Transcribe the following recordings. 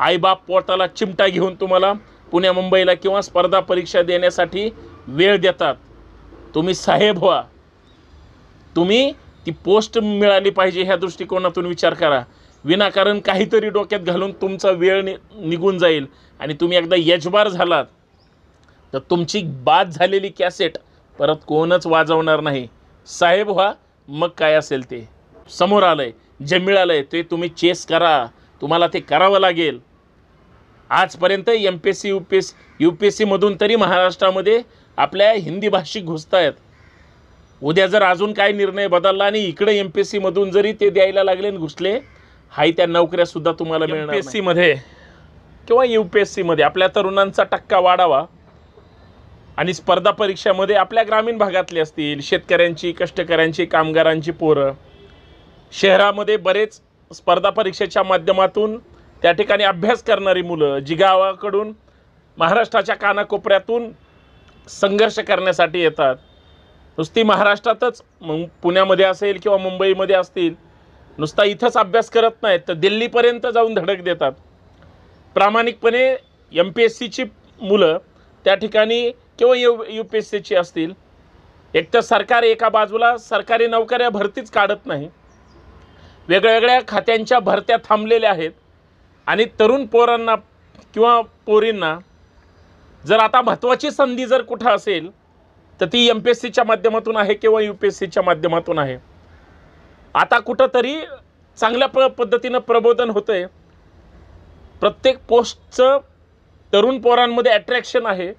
आईबाप पोटाला चिमटा घेऊन तुम्हाला पुण्या मुंबईला किंवा स्पर्धा परीक्षा देण्यासाठी वेळ देतात। तुम्ही साहेब व्हा, तुम्ही ती पोस्ट मिळाली पाहिजे ह्या दृष्टिकोनातून विचार करा। विनाकारण काहीतरी डोक्यात घालून तुमचा वेळ निघून जाईल आणि तुम्ही एकदा यजबार झालात तर तुमची बाद झालेली कॅसेट परत कोणच वाजवणार नाही। साहेब व्हा, मग काय असेल ते समोर आलंय, जे मिळालंय ते तुम्ही चेस करा, तुम्हाला ते करावं लागेल। आजपर्यंत MPSC UPSC मधून तरी महाराष्ट्रामध्ये आपल्या हिंदी भाषिक घुसतायत। उद्या जर अजून काय निर्णय बदलला आणि इकडे MPSC मधून जरी ते द्यायला लागले आणि घुसले, हाय त्या नोकऱ्या सुद्धा तुम्हाला मिळणार नाही। MPSC मध्ये किंवा UPSC मध्ये आपल्या तरुणांचा टक्का वाढावा आणि स्पर्धा परीक्षामध्ये आपल्या ग्रामीण भागातले असतील शेतकऱ्यांची, कष्टकऱ्यांची, कामगारांची पोरं, शहरामध्ये बरेच स्पर्धा परीक्षेच्या माध्यमातून त्या ठिकाणी अभ्यास करणारी मुलं जी गावाकडून महाराष्ट्राच्या कानाकोपऱ्यातून संघर्ष करण्यासाठी येतात, नुसती महाराष्ट्रातच पुण्यामध्ये असेल किंवा मुंबईमध्ये असतील, नुसता इथंच अभ्यास करत नाहीत तर दिल्लीपर्यंत जाऊन धडक देतात। प्रामाणिकपणे MPSCची मुलं त्या ठिकाणी किंवा UPSCची असतील, एक तर सरकार एका बाजूला सरकारी नोकऱ्या भरतीच काढत नाही, वेगवेगळ्या खात्यांच्या भरत्या थांबलेल्या आहेत आणि तरुण पोरांना किंवा पोरींना जर आता महत्त्वाची संधी जर कुठं असेल तर ती MPSCच्या माध्यमातून आहे किंवा UPSCच्या माध्यमातून आहे। आता कुठंतरी चांगल्या पद्धतीनं प्रबोधन होतंय, प्रत्येक पोस्टचं तरुण पोरांमध्ये अट्रॅक्शन आहे।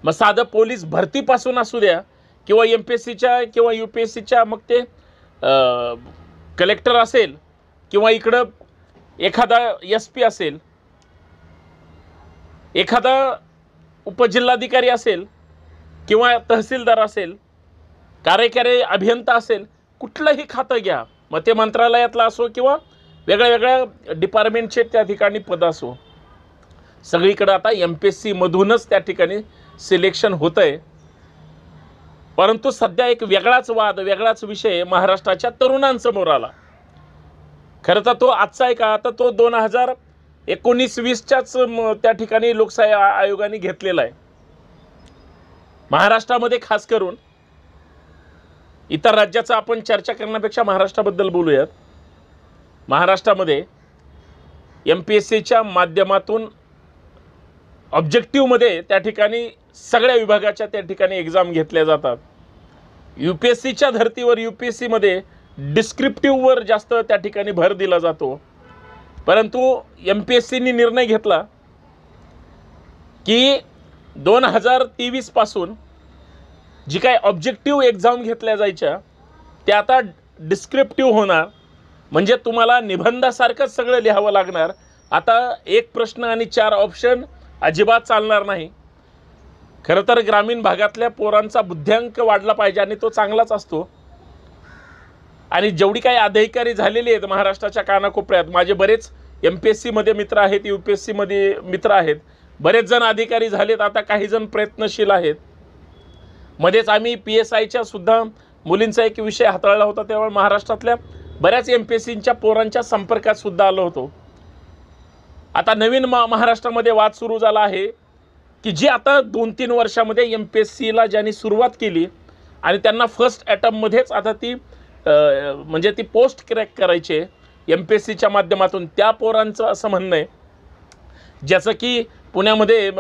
मग साधं पोलीस भरतीपासून असू द्या किंवा MPSCच्या किंवा UPSCच्या, मग ते कलेक्टर असेल किंवा इकडं एखादा SP असेल, एखादा उपजिल्हाधिकारी असेल किंवा तहसीलदार असेल, कार्यकारी अभियंता असेल, कुठलंही खातं घ्या, मग ते मंत्रालयातलं असो किंवा वेगळ्या वेगळ्या डिपार्टमेंटचे त्या ठिकाणी पद असो, सगळीकडे आता MPSC मधूनच त्या ठिकाणी सिलेक्शन होतं आहे। परंतु सध्या एक वेगळाच वाद, वेगळाच विषय महाराष्ट्राच्या तरुणांसमोर आला। खरं तर तो आजचा आहे का, तर तो 2019-20च्याच त्या ठिकाणी लोकशाही आयोगाने घेतलेला आहे। महाराष्ट्रामध्ये खास करून, इतर राज्याचा आपण चर्चा करण्यापेक्षा महाराष्ट्राबद्दल बोलूयात। महाराष्ट्रामध्ये MPSCच्या माध्यमातून ऑब्जेक्टिव्हमध्ये त्या ठिकाणी सगळ्या विभागाच्या त्या ठिकाणी एक्झाम घेतल्या जातात। UPSCच्या धर्तीवर UPSCमध्ये डिस्क्रिप्टिव्हवर जास्त त्या ठिकाणी भर दिला जातो। परंतु MPSCने निर्णय घेतला की 2023 पासून जी काय ऑब्जेक्टिव्ह एक्झाम घेतल्या जायच्या त्या आता डिस्क्रिप्टिव्ह होणार, म्हणजे तुम्हाला निबंधासारखंच सगळं लिहावं लागणार। आता एक प्रश्न आणि 4 ऑप्शन अजिबात चालणार नाही। खरं तर ग्रामीण भागातल्या पोरांचा बुद्ध्यांक वाढला पाहिजे आणि तो चांगलाच असतो। आणि जेवढी काही अधिकारी झालेली आहेत महाराष्ट्राच्या कानाकोपऱ्यात, माझे बरेच MPSCमध्ये मित्र आहेत, UPSCमध्ये मित्र आहेत, बरेच जण अधिकारी झालेत, आता काही जण प्रयत्नशील आहेत। मध्येच आम्ही PSIच्या सुद्धा मुलींचा एक विषय हाताळला होता, तेव्हा महाराष्ट्रातल्या बऱ्याच MPSCच्या पोरांच्या संपर्कात सुद्धा आलो होतो। आता नवीन महाराष्ट्रामध्ये वाद सुरू झाला आहे की जी आता 2-3 वर्षामध्ये MPSCला ज्यांनी सुरुवात केली आणि त्यांना फर्स्ट अटेम्प्टमध्येच आता ती म्हणजे ती पोस्ट क्रॅक करायचे MPSCच्या माध्यमातून, त्या पोरांचं असं म्हणणं आहे, ज्याचं की पुण्यामध्ये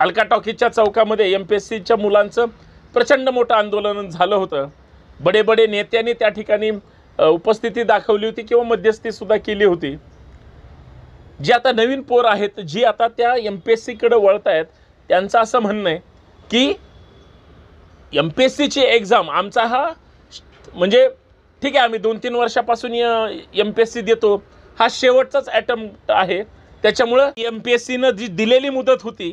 अलका टॉकीजच्या चौकामध्ये MPSCच्या मुलांचं प्रचंड मोठं आंदोलन झालं होतं। बडे बडे नेत्यांनी त्या ठिकाणी उपस्थिती दाखवली होती किंवा मध्यस्थीसुद्धा केली होती। जी आता नवीन पोर आहेत, जी आता त्या MPSCकडे वळत आहेत, त्यांचं असं म्हणणं आहे की MPSCची एक्झाम आमचा हा म्हणजे ठीक आहे, आम्ही 2-3 वर्षापासून MPSC देतो, हा शेवटचाच अटेम्प्ट आहे। त्याच्यामुळं MPSCनं जी दिलेली मुदत होती,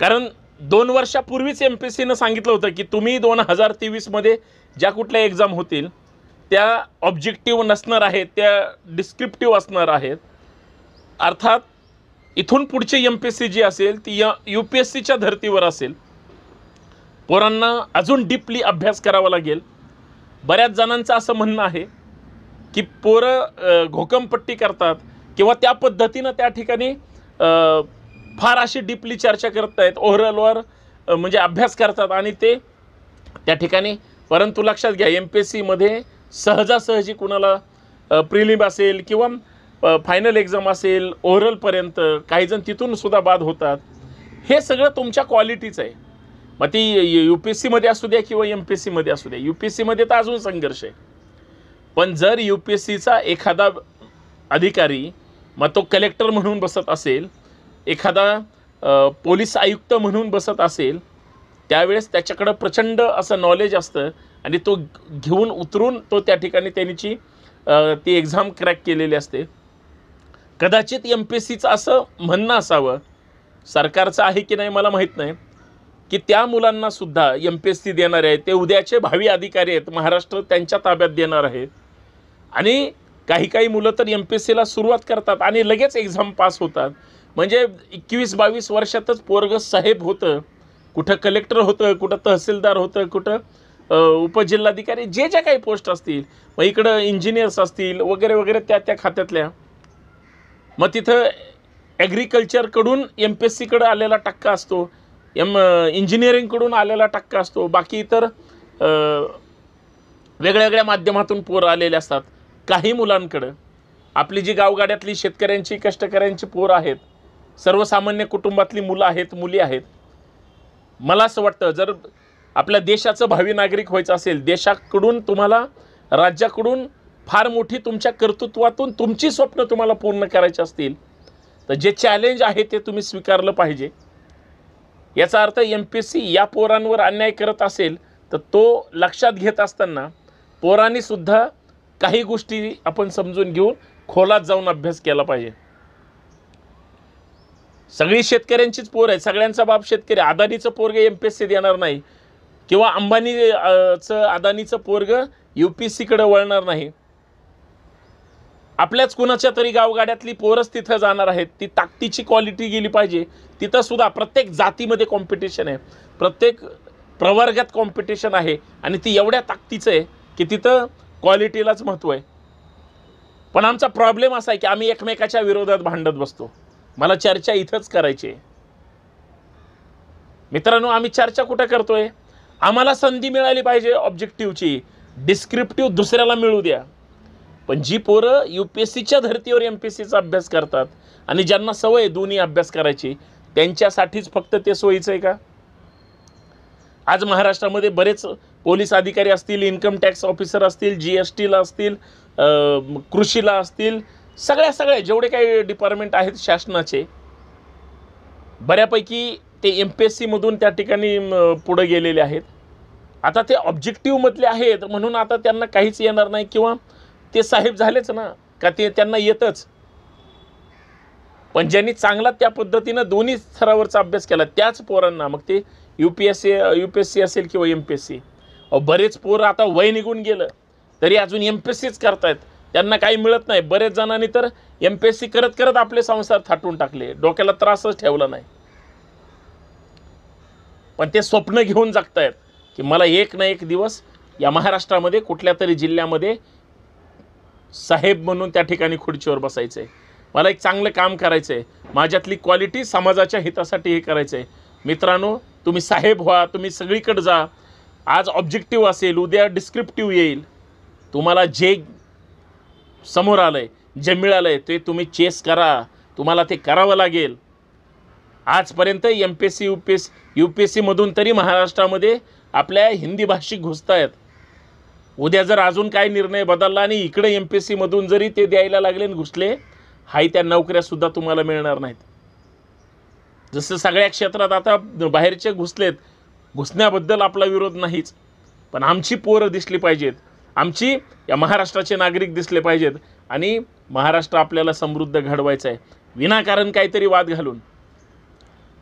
कारण 2 वर्षापूर्वीच MPSCनं सांगितलं होतं की तुम्ही 2023मध्ये ज्या कुठल्या एक्झाम होतील त्या ऑब्जेक्टिव्ह नसणार आहेत, त्या डिस्क्रिप्टिव्ह असणार आहेत। अर्थात इथून पुढची MPSC जी असेल ती UPSCच्या धर्तीवर असेल। पोरांना अजून डीपली अभ्यास करावा लागेल। बऱ्याच जणांचं असं म्हणणं आहे की पोरं घोकमपट्टी करतात किंवा त्या पद्धतीनं त्या ठिकाणी फार अशी डीपली चर्चा करत आहेत, ओव्हरऑलवर म्हणजे अभ्यास करतात आणि ते त्या ठिकाणी. परंतु लक्षात घ्या, MPSCमध्ये सहजासहजी कुणाला प्रिलिम असेल किंवा फायनल एक्झाम असेल ओव्हरऑलपर्यंत काहीजण तिथून सुद्धा बाद होतात. हे सगळं तुमच्या क्वालिटीचं आहे. मग ती UPSCमध्ये असू द्या किंवा MPSCमध्ये असू द्या. UPSCमध्ये तर अजून संघर्ष आहे. पण जर UPSCचा एखादा अधिकारी मग तो कलेक्टर म्हणून बसत असेल, एखादा पोलीस आयुक्त म्हणून बसत असेल, त्यावेळेस त्याच्याकडं प्रचंड असं नॉलेज असतं आणि तो घेऊन उतरून तो त्या ठिकाणी त्यांची ती एक्झाम क्रॅक केलेली असते. कदाचित MPSCचं असं म्हणणं असावं, सरकारचं आहे की नाही मला माहीत नाही, की त्या मुलांनासुद्धा MPSC देणारे आहेत ते उद्याचे भावी अधिकारी आहेत, महाराष्ट्र त्यांच्या ताब्यात देणार आहे. आणि काही मुलं तर MPSCला सुरुवात करतात आणि लगेच एक्झाम पास होतात. म्हणजे 21-22 वर्षातच पोरगं साहेब होतं, कुठं कलेक्टर होतं, कुठं तहसीलदार होतं, कुठं उपजिल्हाधिकारी, जे ज्या काही पोस्ट असतील, मग इकडं इंजिनियर्स असतील वगैरे वगैरे त्या खात्यातल्या. मग तिथं ॲग्रिकल्चरकडून MPSCकडं आलेला टक्का असतो, इंजिनिअरिंगकडून आलेला टक्का असतो, बाकी इतर वेगळ्या माध्यमातून पोरं आलेले असतात. काही मुलांकडं आपली जी गावगाड्यातली शेतकऱ्यांची कष्टकऱ्यांची पोरं आहेत, सर्वसामान्य कुटुंबातली मुलं आहेत, मुली आहेत. मला असं वाटतं जर आपल्या देशाचं भावी नागरिक व्हायचं असेल, देशाकडून तुम्हाला राज्याकडून फार मोठी तुमच्या कर्तृत्वातून तुमची स्वप्न तुम्हाला पूर्ण करायची असतील तर जे चॅलेंज आहे ते तुम्ही स्वीकारलं पाहिजे. याचा अर्थ MPSC या पोरांवर अन्याय करत असेल तर तो लक्षात घेत असताना पोरांनीसुद्धा काही गोष्टी आपण समजून घेऊन खोलात जाऊन अभ्यास केला पाहिजे. सगळी शेतकऱ्यांचीच पोर आहे, सगळ्यांचा बाप शेतकरी. अदानीचं पोरगं MPSC देणार नाही किंवा अदानीचं पोरगं UPSCकडे वळणार नाही. आपल्याच कुणाच्या तरी गावगाड्यातली पोरच तिथं जाणार आहेत. ती ताकदीची क्वालिटी गेली पाहिजे. तिथं सुद्धा प्रत्येक जातीमध्ये कॉम्पिटिशन आहे, प्रत्येक प्रवर्गात कॉम्पिटिशन आहे आणि ती एवढ्या ताकदीचं आहे की तिथं क्वालिटीलाच महत्त्व आहे. पण आमचा प्रॉब्लेम असा आहे की आम्ही एकमेकाच्या विरोधात भांडत बसतो. मला चर्चा इथंच करायची आहे मित्रांनो. आम्ही चर्चा कुठं करतोय? आम्हाला संधी मिळाली पाहिजे ऑब्जेक्टिव्हची, डिस्क्रिप्टिव्ह दुसऱ्याला मिळू द्या. पण जी पोरं UPSCच्या धर्तीवर MPSCचा अभ्यास करतात आणि ज्यांना सवय दोन्ही अभ्यास करायची, त्यांच्यासाठीच फक्त ते सोयीचं आहे का? आज महाराष्ट्रामध्ये बरेच पोलीस अधिकारी असतील, इन्कम टॅक्स ऑफिसर असतील, GSTला असतील, कृषीला असतील, सगळ्या जेवढे काही डिपार्टमेंट आहेत शासनाचे, बऱ्यापैकी ते MPSCमधून त्या ठिकाणी पुढे गेलेले आहेत. आता ते ऑब्जेक्टिव्हमधले आहेत म्हणून आता त्यांना काहीच येणार नाही किंवा ते साहेब झालेच ना का, ते त्यांना येतच. पण ज्यांनी चांगला त्या पद्धतीनं दोन्ही स्तरावरचा अभ्यास केला त्याच पोरांना, मग ते UPSC असेल किंवा MPSC, बरेच पोरं आता वय निघून गेलं तरी अजून MPSCच करतायत, त्यांना काही मिळत नाही. बरेच जणांनी तर MPSC करत करत आपले संसार थाटून टाकले, डोक्याला त्रासच ठेवला नाही. पण ते स्वप्न घेऊन जगतायत की मला एक ना एक दिवस या महाराष्ट्रामध्ये कुठल्या तरी जिल्ह्यामध्ये साहेब म्हणून त्या ठिकाणी खुर्चीवर बसायचं आहे, मला एक चांगलं काम करायचं आहे, माझ्यातली क्वालिटी समाजाच्या हितासाठी हे करायचं आहे. मित्रांनो, तुम्ही साहेब व्हा, तुम्ही सगळीकडे जा. आज ऑब्जेक्टिव्ह असेल, उद्या डिस्क्रिप्टिव्ह येईल. तुम्हाला जे समोर आलंय, जे मिळालंय ते तुम्ही चेस करा, तुम्हाला ते करावं लागेल. आजपर्यंत MPSC UPSC मधून तरी महाराष्ट्रामध्ये आपल्या हिंदी भाषिक घुसतायत. उद्या जर अजून काय निर्णय बदलला आणि इकडे MPSC मधून जरी ते द्यायला लागले आणि घुसले, हाय त्या नोकऱ्यासुद्धा तुम्हाला मिळणार नाहीत. जसं सगळ्या क्षेत्रात आता बाहेरचे घुसलेत, घुसण्याबद्दल आपला विरोध नाहीच, पण आमची पोरं दिसली पाहिजेत, आमची या महाराष्ट्राचे नागरिक दिसले पाहिजेत आणि महाराष्ट्र आपल्याला समृद्ध घडवायचं आहे. विनाकारण काहीतरी वाद घालून,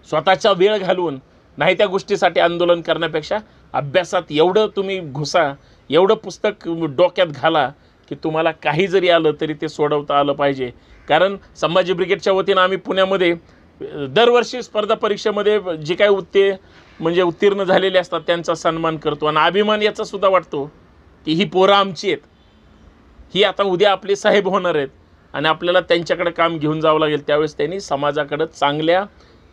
स्वतःचा वेळ घालून नाही त्या गोष्टीसाठी आंदोलन करण्यापेक्षा अभ्यासात एवढं तुम्ही घुसा, एवढं पुस्तक डोक्यात घाला की तुम्हाला काही जरी आलं तरी ते सोडवता आलं पाहिजे. कारण संभाजी ब्रिगेडच्या वतीनं आम्ही पुण्यामध्ये दरवर्षी स्पर्धा परीक्षेमध्ये जे काही उत्तीर्ण झालेले असतात त्यांचा सन्मान करतो आणि अभिमान याचा सुद्धा वाटतो की ही पोरं आमची आहेत. ही आता उद्या आपले साहेब होणार आहेत आणि आपल्याला त्यांच्याकडे काम घेऊन जावं लागेल. त्यावेळेस त्यांनी समाजाकडे चांगल्या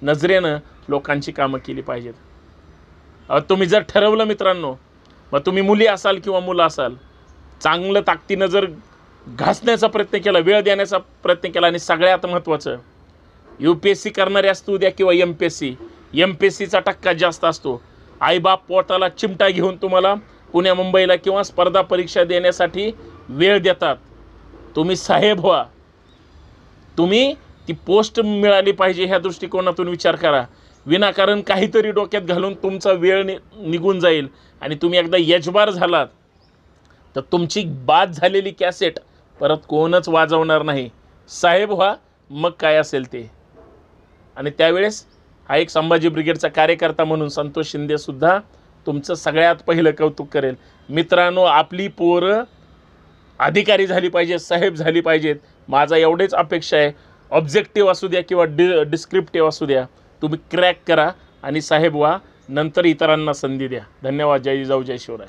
नजरेनं लोकांची कामं केली पाहिजेत. तुम्ही जर ठरवलं मित्रांनो, मग तुम्ही मुली असाल किंवा मुलं असाल, चांगलं ताकदीनं जर घासण्याचा प्रयत्न केला, वेळ देण्याचा प्रयत्न केला आणि सगळ्यात महत्त्वाचं UPSC करणारे असतो द्या किंवा MPSCचा टक्का जास्त असतो. आईबाप पोटाला चिमटा घेऊन तुम्हाला पुण्या मुंबईला किंवा स्पर्धा परीक्षा देण्यासाठी वेळ देतात. तुम्ही साहेब व्हा, तुम्ही ती पोस्ट मिळाली पाहिजे ह्या दृष्टिकोनातून विचार करा. विनाकारण काहीतरी डोक्यात घालून तुमचा वेळ निघून जाईल आणि तुम्ही एकदा यजबार झालात तर तुमची बाद झालेली कॅसेट परत कोणच वाजवणार नाही. साहेब व्हा, मग काय असेल ते. आणि त्यावेळेस हा एक संभाजी ब्रिगेडचा कार्यकर्ता म्हणून संतोष शिंदेसुद्धा तुमचं सगळ्यात पहिलं कौतुक करेल. मित्रांनो, आपली पोरं अधिकारी झाली पाहिजेत, साहेब झाली पाहिजेत. माझा एवढेच अपेक्षा आहे. ऑब्जेक्टिव्ह असू द्या किंवा डिस्क्रिप्टिव्ह असू द्या, तुम्ही क्रॅक करा आणि साहेब व्हा, नंतर इतरांना संधी द्या. धन्यवाद. जय जिजाऊ, जय शिवराय.